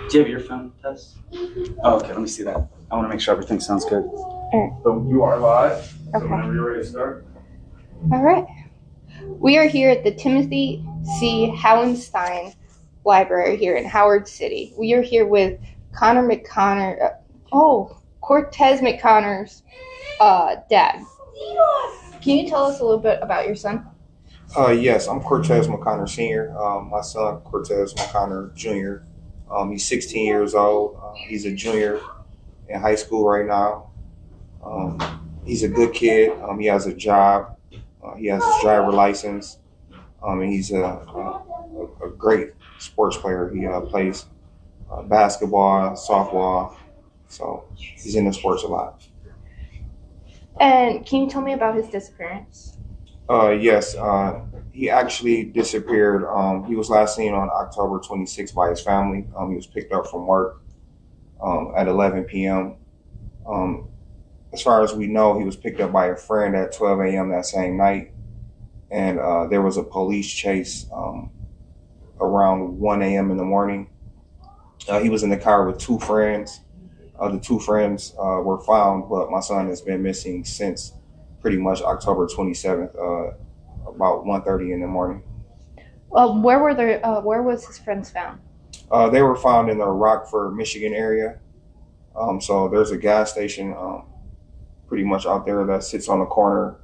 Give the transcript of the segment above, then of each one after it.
Do you have your phone test? Oh, okay, let me see that. I want to make sure everything sounds good. So you are live. So whenever you're ready to start. All right. We are here at the Timothy C. Howenstein Library here in Howard City. We are here with Cortez McConner's dad. Can you tell us a little bit about your son? Yes, I'm Cortez McConner Sr. My son, Cortez McConner Jr. He's 16 years old. He's a junior in high school right now. He's a good kid. He has a job. He has his driver license. And he's a great sports player. He plays basketball, softball. So he's into sports a lot. And can you tell me about his disappearance? Yes, he actually disappeared. He was last seen on October 26th by his family. He was picked up from work at 11 p.m. As far as we know, he was picked up by a friend at 12 a.m. that same night. And there was a police chase around 1 a.m. in the morning. He was in the car with two friends. The two friends were found, but my son has been missing since pretty much October 27th, about 1:30 in the morning. Where was his friends found? They were found in the Rockford, Michigan area. So there's a gas station pretty much out there that sits on the corner,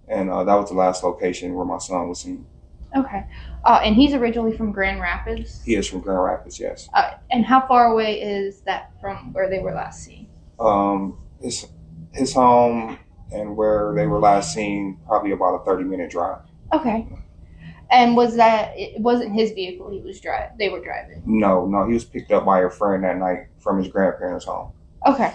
and that was the last location where my son was seen. Okay. And he's originally from Grand Rapids? He is from Grand Rapids, yes. And how far away is that from where they were last seen? His home and where they were last seen, probably about a 30-minute drive. Okay. And it wasn't his vehicle they were driving? No, he was picked up by a friend that night from his grandparents' home. Okay.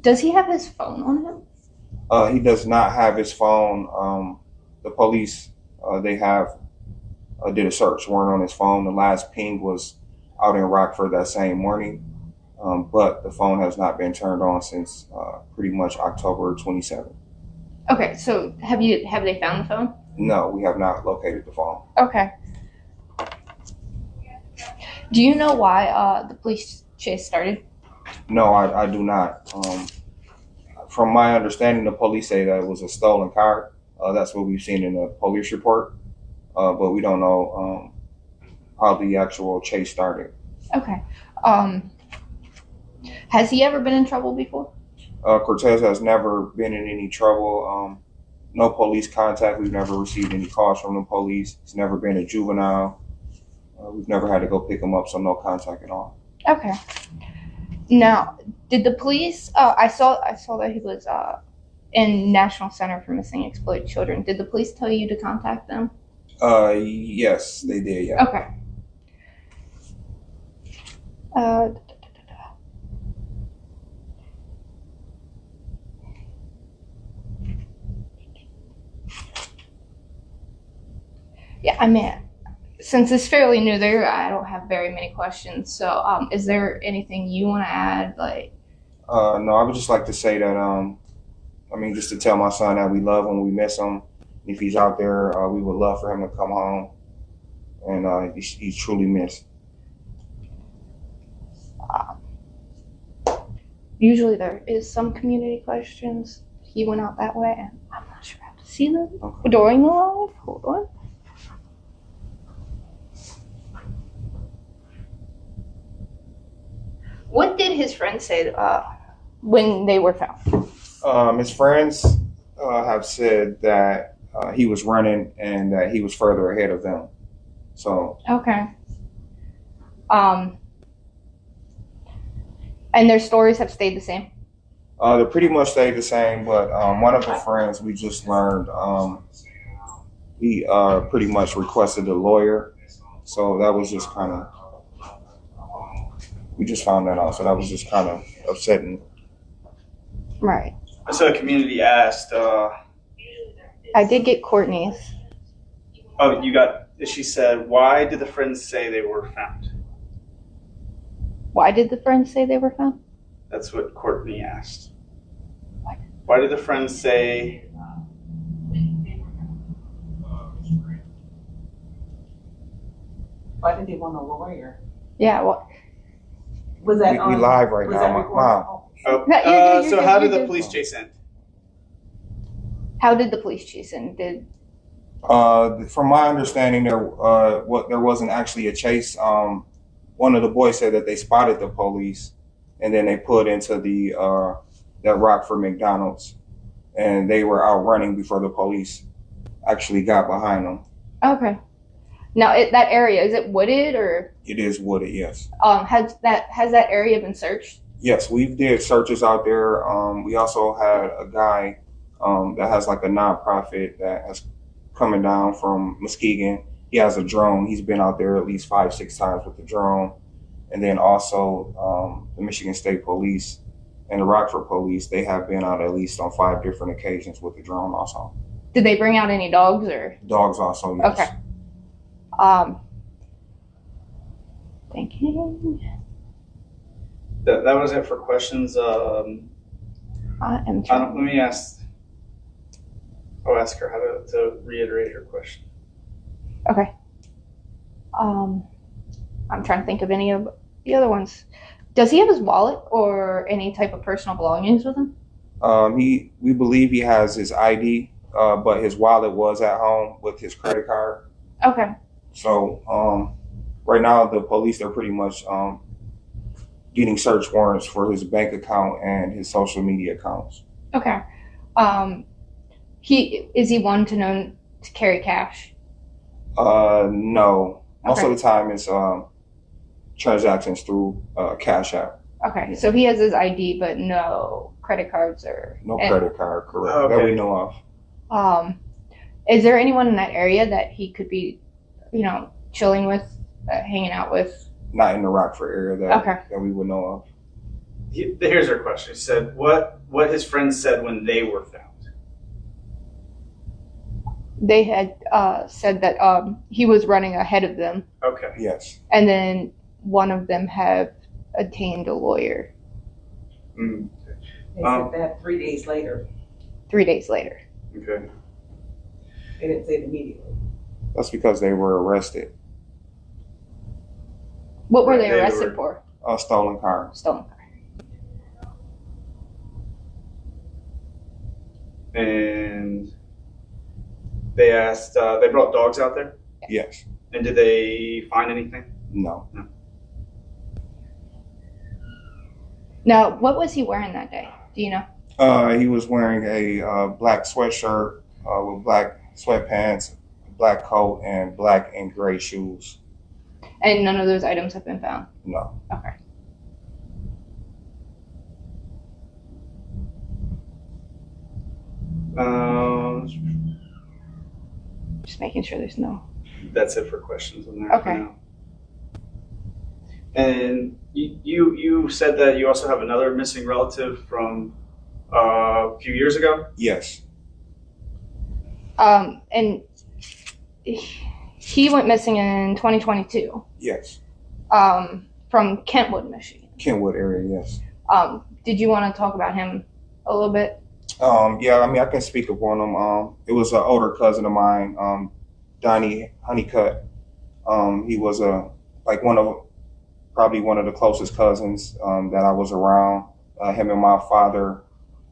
Does he have his phone on him? He does not have his phone. The police, they did a search warrant on his phone. The last ping was out in Rockford that same morning, but the phone has not been turned on since pretty much October 27th. Okay, so have they found the phone? No, we have not located the phone. Okay. Do you know why the police chase started? No, I do not. From my understanding, the police say that it was a stolen car. That's what we've seen in the police report, but we don't know how the actual chase started. Okay. Has he ever been in trouble before? Cortez has never been in any trouble. No police contact. We've never received any calls from the police. He's never been a juvenile. We've never had to go pick him up, so no contact at all. Okay. Now, did the police? I saw that he was in National Center for Missing and Exploited Children. Did the police tell you to contact them? Yes, they did. Yeah. Okay. Yeah, I mean, since it's fairly new there, I don't have very many questions. So, is there anything you want to add? No, I would just like to say that, just to tell my son that we love him, we miss him. If he's out there, we would love for him to come home, and he's truly missed. Usually there is some community questions. He went out that way, and I'm not sure how to see them during the live. Hold on. What did his friends say when they were found? His friends have said that he was running and that he was further ahead of them. So okay. And their stories have stayed the same? They pretty much stayed the same, but one of the friends we just learned, he pretty much requested a lawyer. So that was just kind of, we just found that out. So that was just kind of upsetting. Right. So the community asked. I did get Courtney's. Oh, she said, why did the friends say they were found? Why did the friends say they were found? That's what Courtney asked. Why did the friends say Why did they want a lawyer? Yeah. Well, Was that We live right was now. that Mom. recorded? So how did the police chase end? How did the police chase in? From my understanding, there wasn't actually a chase. One of the boys said that they spotted the police, and then they put into that Rockford McDonald's, and they were out running before the police actually got behind them. Okay. Now that area, is it wooded or? It is wooded, yes. Has that area been searched? Yes, we did searches out there. We also had a guy that has like a nonprofit that has coming down from Muskegon. He has a drone. He's been out there at least 5-6 times with the drone. And then also the Michigan State Police and the Rockford Police, they have been out at least on 5 different occasions with the drone also. Did they bring out any dogs or? Dogs also, yes. Okay. Thinking. That was it for questions. I am Let trying. me ask. I'll ask her how to reiterate her question. Okay. I'm trying to think of any of the other ones. Does he have his wallet or any type of personal belongings with him? We believe he has his ID, but his wallet was at home with his credit card. Okay. So right now the police are pretty much getting search warrants for his bank account and his social media accounts. Okay. Is he one to known to carry cash? No. Most Okay. of the time it's transactions through Cash App. Okay, so he has his ID, but no credit cards or No credit card, correct? Okay. That we know of. Is there anyone in that area that he could be, chilling with, hanging out with? Not in the Rockford area that we would know of. Here's her question. She said, what his friends said when they were found. They had said that he was running ahead of them, Okay. Yes. and then one of them had obtained a lawyer Mm, They said that 3 days later. 3 days later. okay. They didn't say it immediately. That's because they were arrested. What were Right, they they arrested were- for? A stolen car. Stolen car. And they asked. They brought dogs out there. Yes. And did they find anything? No. Now, what was he wearing that day? Do you know? He was wearing a black sweatshirt with black sweatpants, black coat, and black and gray shoes. And none of those items have been found? No. Okay. Just making sure there's no. That's it for questions on there. Okay. For now. And you said that you also have another missing relative from a few years ago. Yes. And he went missing in 2022. Yes. From Kentwood, Michigan. Kenwood area, yes. Did you want to talk about him a little bit? Yeah, I mean, I can speak upon him. It was an older cousin of mine, Donnie Honeycutt. He was probably one of the closest cousins that I was around. Him and my father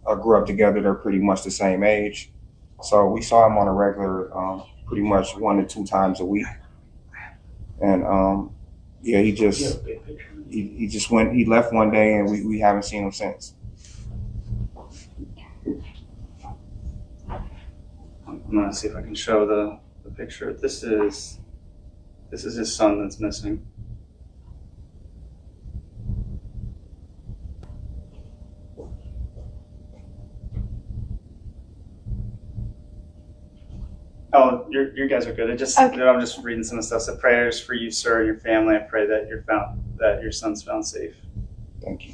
grew up together. They're pretty much the same age. So we saw him on a regular, pretty much 1 to 2 times a week. And yeah, he left one day and we haven't seen him since. I'm gonna see if I can show the picture. This is his son that's missing. Oh, you guys are good. Okay. I'm just reading some of the stuff. So prayers for you, sir, and your family. I pray that your son's found safe. Thank you.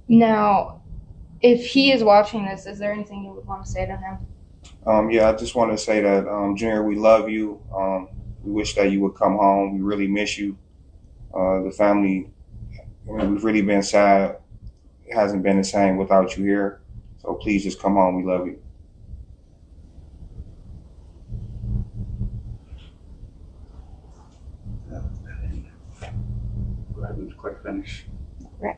Now, if he is watching this, is there anything you would want to say to him? Yeah, I just want to say that, Junior, we love you. We wish that you would come home. We really miss you. The family, we've really been sad. It hasn't been the same without you here. So please just come home. We love you. and click finish. Right.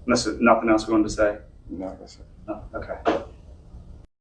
Unless nothing else we wanted to say? No, that's it. No? Okay.